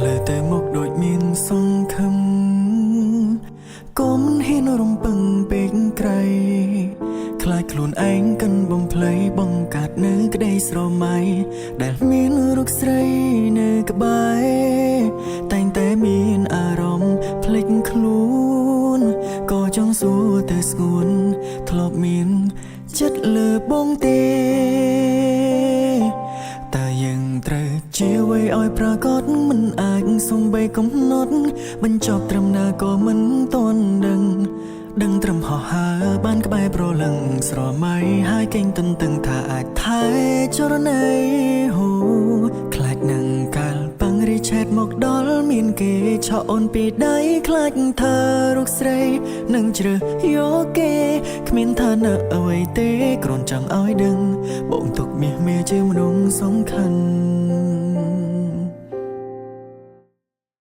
លើតែមកដូចមានសង្ឃឹមកុំហ៊ានរំពឹងពេកក្រៃខ្លាចខ្លួនឯងកិនបំភ្លៃបង្កើតនៅក្តីស្រមៃដែលមានរូបស្រីនៅក្បែរតែងតែមានអារម្មណ៍ភ្លេចខ្លួនក៏ចង់សួរតែស្ងួនធ្លាប់មានចិត្តលើបងទេតែយើងត្រូវជាអ្វីឲ្យប្រកាសមិនអាចសំបីកំណត់បញ្ចប់ត្រឹមណាក៏មិនទាន់ដឹងត្រឹមហោះហើរបានក្បែរប្រលឹងស្រមៃហើយកេងទន្ទឹងថាអាចថែចរណៃហូខ្លាចនឹងកាលបាំងរីឆេតមកដល់មានគេឆក់អូនពីដៃខ្លាចเธอរុកស្រីនឹងជ្រើសយកគេគ្មានឋានៈអ្វីទេគ្រាន់ចង់ឲ្យដឹងបងទុកមាសមេជាមនុស្សសំខាន់